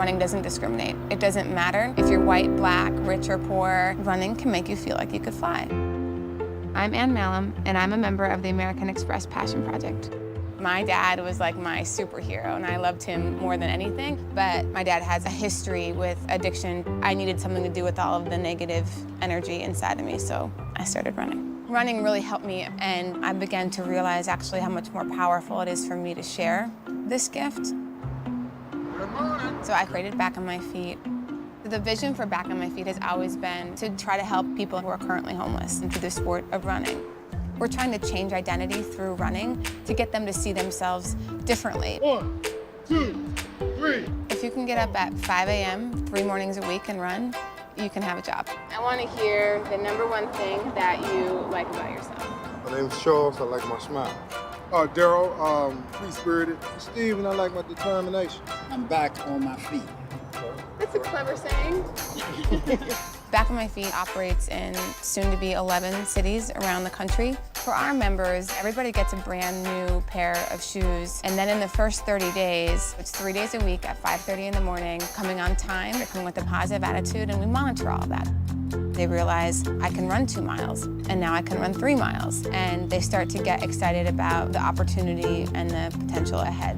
running doesn't discriminate. It doesn't matter if you're white, black, rich, or poor. Running can make you feel like you could fly. I'm Mahlum, and I'm a member of the American Express Passion Project. My dad was like my superhero, and I loved him more than anything, but my dad has a history with addiction. I needed something to do with all of the negative energy inside of me, so I started running. Running really helped me, and I began to realize actually how much more powerful it is for me to share this gift. So I created Back on My Feet. The vision for Back on My Feet has always been to try to help people who are currently homeless into the sport of running. We're trying to change identity through running to get them to see themselves differently. 1, 2, 3. If you can get up at 5 a.m. 3 mornings a week and run, you can have a job. I want to hear the number one thing that you like about yourself. My name's Charles. I like my smile. Daryl, free-spirited. Steve, and I like my determination. I'm back on my feet. That's a clever saying. Back on My Feet operates in soon-to-be 11 cities around the country. For our members, everybody gets a brand new pair of shoes. And then in the first 30 days, it's 3 days a week at 5:30 in the morning, coming on time, they're coming with a positive attitude, and we monitor all of that. They realize, I can run 2 miles, and now I can run 3 miles. And they start to get excited about the opportunity and the potential ahead.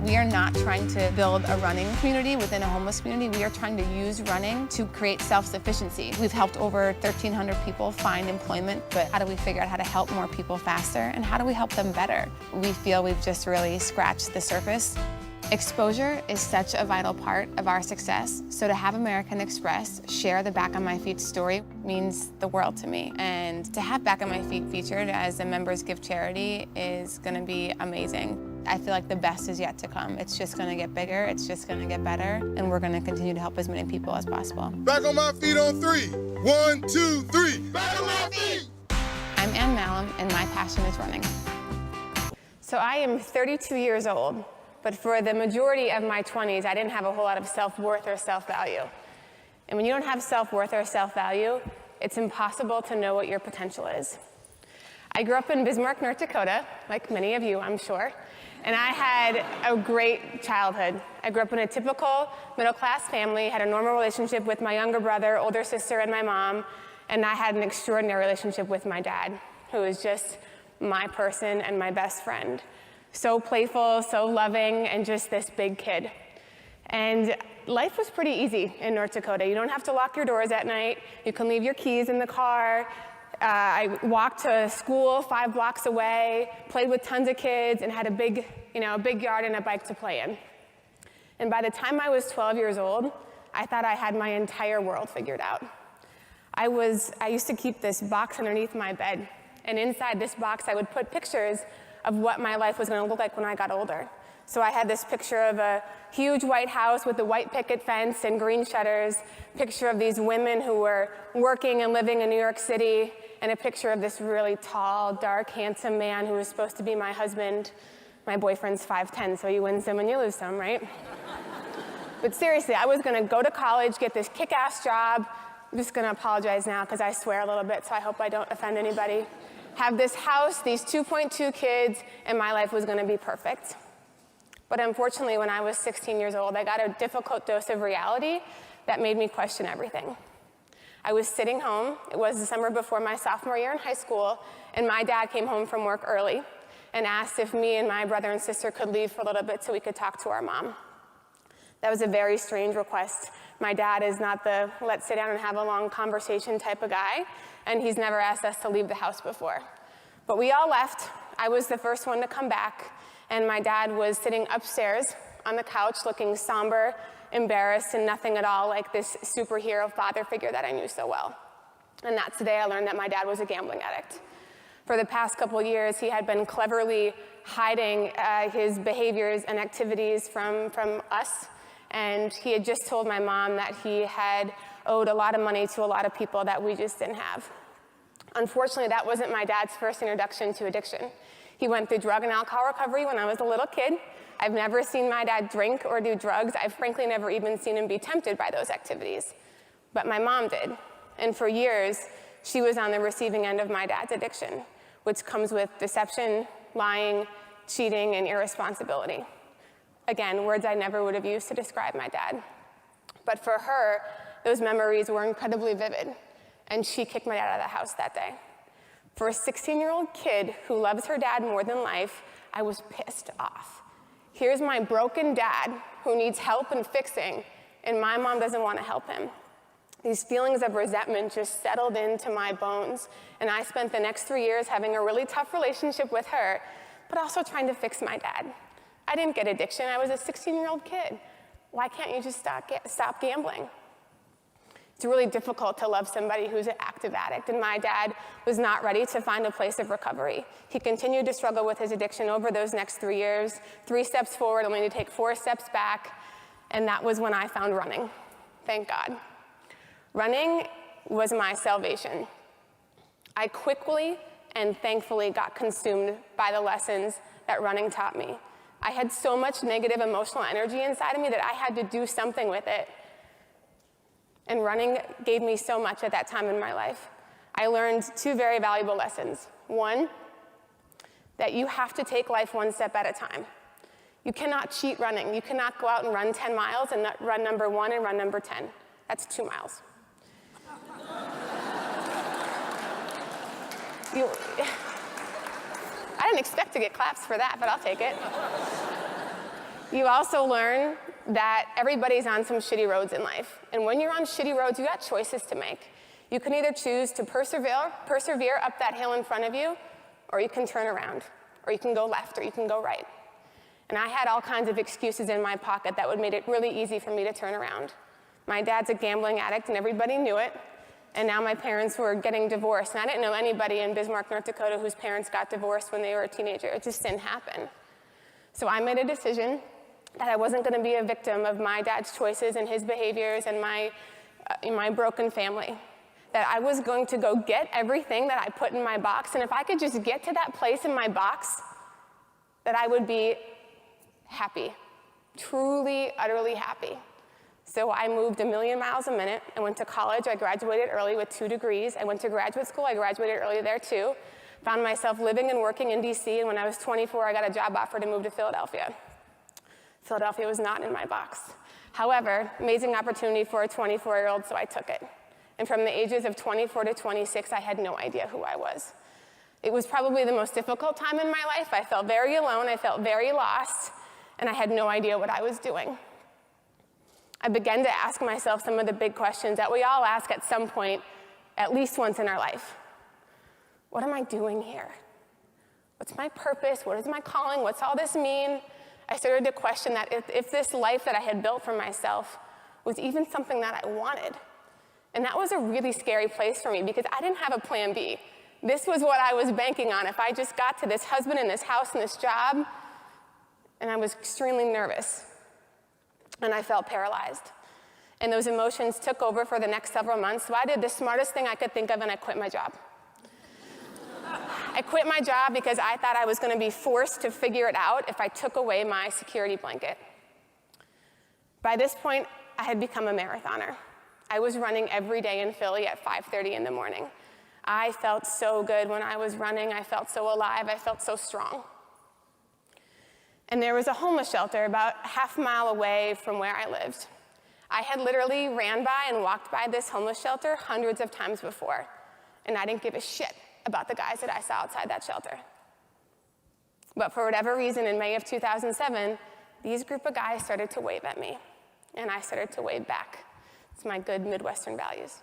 We are not trying to build a running community within a homeless community. We are trying to use running to create self-sufficiency. We've helped over 1,300 people find employment, but how do we figure out how to help more people faster, and how do we help them better? We feel we've just really scratched the surface. Exposure is such a vital part of our success, so to have American Express share the Back on My Feet story means the world to me. And to have Back on My Feet featured as a members give charity is gonna be amazing. I feel like the best is yet to come. It's just gonna get bigger, it's just gonna get better, and we're gonna continue to help as many people as possible. Back on my feet on 3. 1, 2, 3. Back on my feet! I'm Mahlum, and my passion is running. So I am 32 years old. But for the majority of my 20s, I didn't have a whole lot of self-worth or self-value. And when you don't have self-worth or self-value, it's impossible to know what your potential is. I grew up in Bismarck, North Dakota, like many of you, I'm sure, and I had a great childhood. I grew up in a typical middle-class family, had a normal relationship with my younger brother, older sister, and my mom, and I had an extraordinary relationship with my dad, who was just my person and my best friend. So playful, so loving, and just this big kid. And life was pretty easy in North Dakota. You don't have to lock your doors at night. You can leave your keys in the car. I walked to school 5 blocks away, played with tons of kids, and had a big yard and a bike to play in. And by the time I was 12 years old, I thought I had my entire world figured out. I used to keep this box underneath my bed, and inside this box I would put pictures of what my life was going to look like when I got older. So I had this picture of a huge white house with a white picket fence and green shutters, picture of these women who were working and living in New York City, and a picture of this really tall, dark, handsome man who was supposed to be my husband. My boyfriend's 5'10", so you win some and you lose some, right? But seriously, I was going to go to college, get this kick-ass job. I'm just going to apologize now because I swear a little bit, so I hope I don't offend anybody. Have this house, these 2.2 kids, and my life was going to be perfect. But unfortunately, when I was 16 years old, I got a difficult dose of reality that made me question everything. I was sitting home. It was the summer before my sophomore year in high school, and my dad came home from work early and asked if me and my brother and sister could leave for a little bit so we could talk to our mom. That was a very strange request. My dad is not the let's sit down and have a long conversation type of guy, and he's never asked us to leave the house before. But we all left. I was the first one to come back, and my dad was sitting upstairs on the couch looking somber, embarrassed, and nothing at all like this superhero father figure that I knew so well. And that's the day I learned that my dad was a gambling addict. For the past couple years, he had been cleverly hiding his behaviors and activities from us, and he had just told my mom that he had owed a lot of money to a lot of people that we just didn't have. Unfortunately, that wasn't my dad's first introduction to addiction. He went through drug and alcohol recovery when I was a little kid. I've never seen my dad drink or do drugs. I've frankly never even seen him be tempted by those activities. But my mom did. And for years, she was on the receiving end of my dad's addiction, which comes with deception, lying, cheating, and irresponsibility. Again, words I never would have used to describe my dad. But for her, those memories were incredibly vivid, and she kicked my dad out of the house that day. For a 16-year-old kid who loves her dad more than life, I was pissed off. Here's my broken dad who needs help and fixing, and my mom doesn't want to help him. These feelings of resentment just settled into my bones, and I spent the next 3 years having a really tough relationship with her, but also trying to fix my dad. I didn't get addiction. I was a 16-year-old kid. Why can't you just stop gambling? It's really difficult to love somebody who's an active addict, and my dad was not ready to find a place of recovery. He continued to struggle with his addiction over those next 3 years, 3 steps forward, only to take 4 steps back, and that was when I found running. Thank God. Running was my salvation. I quickly and thankfully got consumed by the lessons that running taught me. I had so much negative emotional energy inside of me that I had to do something with it. And running gave me so much at that time in my life. I learned 2 very valuable lessons. One, that you have to take life 1 step at a time. You cannot cheat running. You cannot go out and run 10 miles and run number 1 and run number 10. That's 2 miles. I didn't expect to get claps for that, but I'll take it. You also learn that everybody's on some shitty roads in life. And when you're on shitty roads, you got choices to make. You can either choose to persevere up that hill in front of you, or you can turn around, or you can go left, or you can go right. And I had all kinds of excuses in my pocket that would make it really easy for me to turn around. My dad's a gambling addict, and everybody knew it. And now my parents were getting divorced. And I didn't know anybody in Bismarck, North Dakota whose parents got divorced when they were a teenager. It just didn't happen. So I made a decision that I wasn't going to be a victim of my dad's choices and his behaviors and my broken family. That I was going to go get everything that I put in my box, and if I could just get to that place in my box, that I would be happy, truly, utterly happy. So I moved 1,000,000 miles a minute. I went to college. I graduated early with 2 degrees. I went to graduate school. I graduated early there too. Found myself living and working in DC, and when I was 24, I got a job offer to move to Philadelphia. Philadelphia was not in my box. However, amazing opportunity for a 24-year-old, so I took it. And from the ages of 24 to 26, I had no idea who I was. It was probably the most difficult time in my life. I felt very alone. I felt very lost, and I had no idea what I was doing. I began to ask myself some of the big questions that we all ask at some point, at least once in our life. What am I doing here? What's my purpose? What is my calling? What's all this mean? I started to question that if this life that I had built for myself was even something that I wanted. And that was a really scary place for me because I didn't have a plan B. This was what I was banking on. If I just got to this husband and this house and this job, and I was extremely nervous. And I felt paralyzed. And those emotions took over for the next several months, so I did the smartest thing I could think of, and I quit my job. I quit my job because I thought I was going to be forced to figure it out if I took away my security blanket. By this point, I had become a marathoner. I was running every day in Philly at 5:30 in the morning. I felt so good when I was running. I felt so alive. I felt so strong. And there was a homeless shelter about half a mile away from where I lived. I had literally ran by and walked by this homeless shelter hundreds of times before, and I didn't give a shit about the guys that I saw outside that shelter. But for whatever reason, in May of 2007, these group of guys started to wave at me, and I started to wave back. It's my good Midwestern values.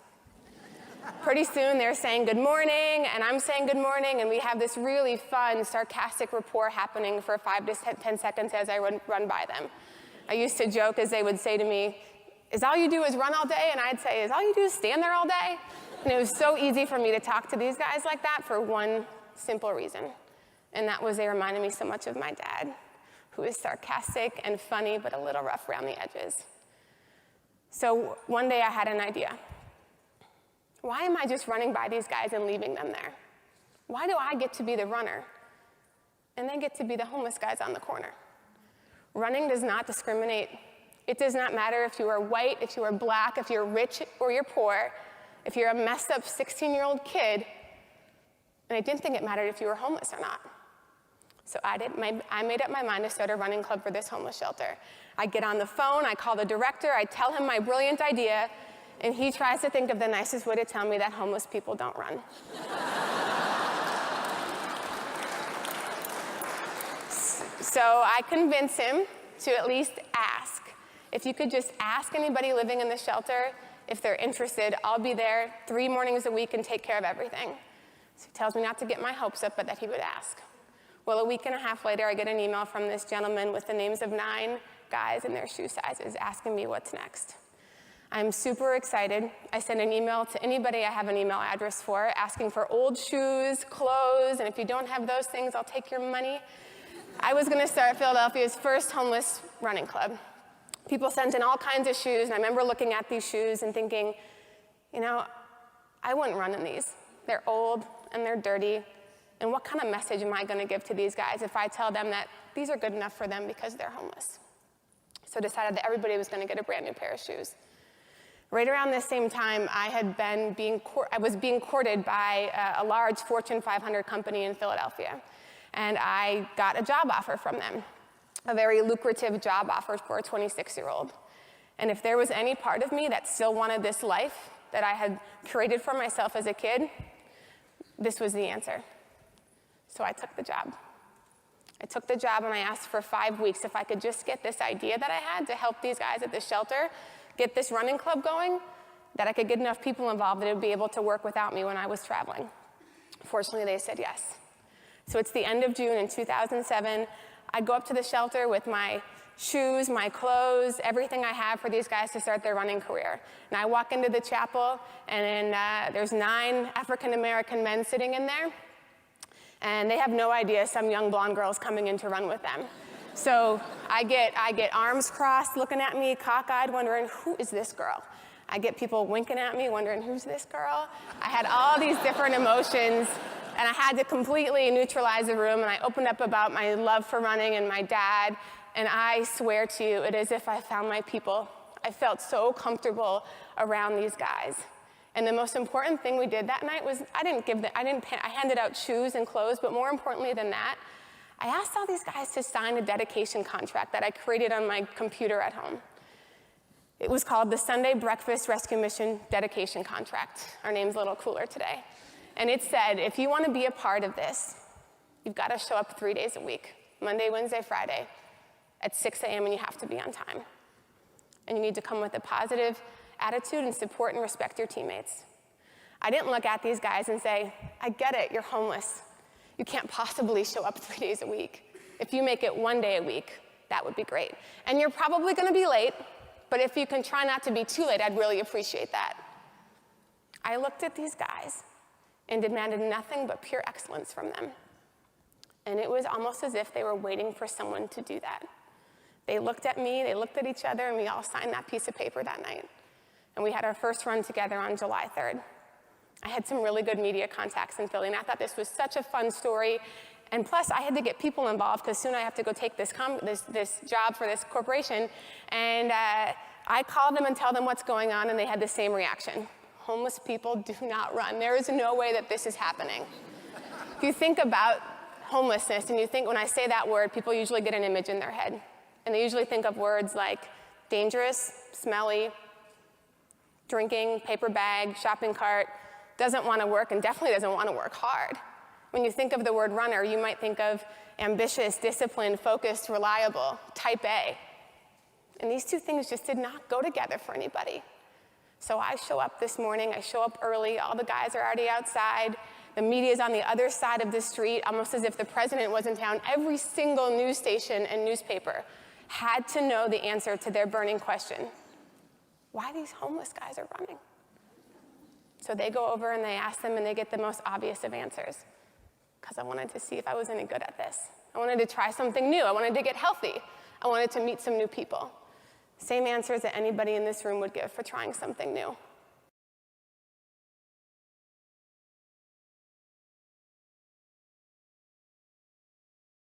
Pretty soon, they're saying good morning, and I'm saying good morning, and we have this really fun, sarcastic rapport happening for 5 to 10 seconds as I run by them. I used to joke as they would say to me, "Is all you do is run all day?" And I'd say, "Is all you do is stand there all day?" And it was so easy for me to talk to these guys like that for one simple reason, and that was they reminded me so much of my dad, who is sarcastic and funny, but a little rough around the edges. So one day I had an idea. Why am I just running by these guys and leaving them there? Why do I get to be the runner and they get to be the homeless guys on the corner? Running does not discriminate. It does not matter if you are white, if you are black, if you're rich or you're poor, if you're a messed up 16-year-old kid, and I didn't think it mattered if you were homeless or not. So I made up my mind to start a running club for this homeless shelter. I get on the phone, I call the director, I tell him my brilliant idea, and he tries to think of the nicest way to tell me that homeless people don't run. So I convince him to at least ask. If you could just ask anybody living in the shelter if they're interested, I'll be there 3 mornings a week and take care of everything. So he tells me not to get my hopes up, but that he would ask. Well, a week and a half later, I get an email from this gentleman with the names of 9 guys and their shoe sizes asking me what's next. I'm super excited. I send an email to anybody I have an email address for, asking for old shoes, clothes, and if you don't have those things, I'll take your money. I was gonna start Philadelphia's first homeless running club. People sent in all kinds of shoes, and I remember looking at these shoes and thinking, you know, I wouldn't run in these. They're old and they're dirty. And what kind of message am I going to give to these guys if I tell them that these are good enough for them because they're homeless? So I decided that everybody was going to get a brand new pair of shoes. Right around this same time, I was being courted by a large Fortune 500 company in Philadelphia. And I got a job offer from them, a very lucrative job offer for a 26-year-old. And if there was any part of me that still wanted this life that I had created for myself as a kid, this was the answer. So I took the job. I took the job and I asked for 5 weeks if I could just get this idea that I had to help these guys at the shelter, get this running club going, that I could get enough people involved that it would be able to work without me when I was traveling. Fortunately, they said yes. So it's the end of June in 2007. I go up to the shelter with my shoes, my clothes, everything I have for these guys to start their running career. And I walk into the chapel, and there's 9 African-American men sitting in there. And they have no idea some young blonde girl's coming in to run with them. So I get arms crossed, looking at me, cockeyed, wondering, who is this girl? I get people winking at me, wondering, who's this girl? I had all these different emotions, and I had to completely neutralize the room, and I opened up about my love for running and my dad, and I swear to you, it is as if I found my people. I felt so comfortable around these guys. And the most important thing we did that night was I handed out shoes and clothes, but more importantly than that, I asked all these guys to sign a dedication contract that I created on my computer at home. It was called the Sunday Breakfast Rescue Mission Dedication Contract. Our name's a little cooler today. And it said, if you want to be a part of this, you've got to show up 3 days a week, Monday, Wednesday, Friday, at 6 a.m., and you have to be on time. And you need to come with a positive attitude and support and respect your teammates. I didn't look at these guys and say, I get it, you're homeless. You can't possibly show up 3 days a week. If you make it 1 day a week, that would be great. And you're probably going to be late, but if you can try not to be too late, I'd really appreciate that. I looked at these guys and demanded nothing but pure excellence from them. And it was almost as if they were waiting for someone to do that. They looked at me, they looked at each other, and we all signed that piece of paper that night. And we had our first run together on July 3rd. I had some really good media contacts in Philly, and I thought this was such a fun story. And plus, I had to get people involved, because soon I have to go take this job for this corporation. And I called them and tell them what's going on, and they had the same reaction. Homeless people do not run. There is no way that this is happening. If you think about homelessness, and you think, when I say that word, people usually get an image in their head. And they usually think of words like dangerous, smelly, drinking, paper bag, shopping cart, doesn't want to work, and definitely doesn't want to work hard. When you think of the word runner, you might think of ambitious, disciplined, focused, reliable, type A. And these two things just did not go together for anybody. So I show up this morning, I show up early, all the guys are already outside, the media's on the other side of the street, almost as if the president was in town. Every single news station and newspaper had to know the answer to their burning question: why these homeless guys are running? So they go over and they ask them, and they get the most obvious of answers. Because I wanted to see if I was any good at this. I wanted to try something new. I wanted to get healthy. I wanted to meet some new people. Same answers that anybody in this room would give for trying something new.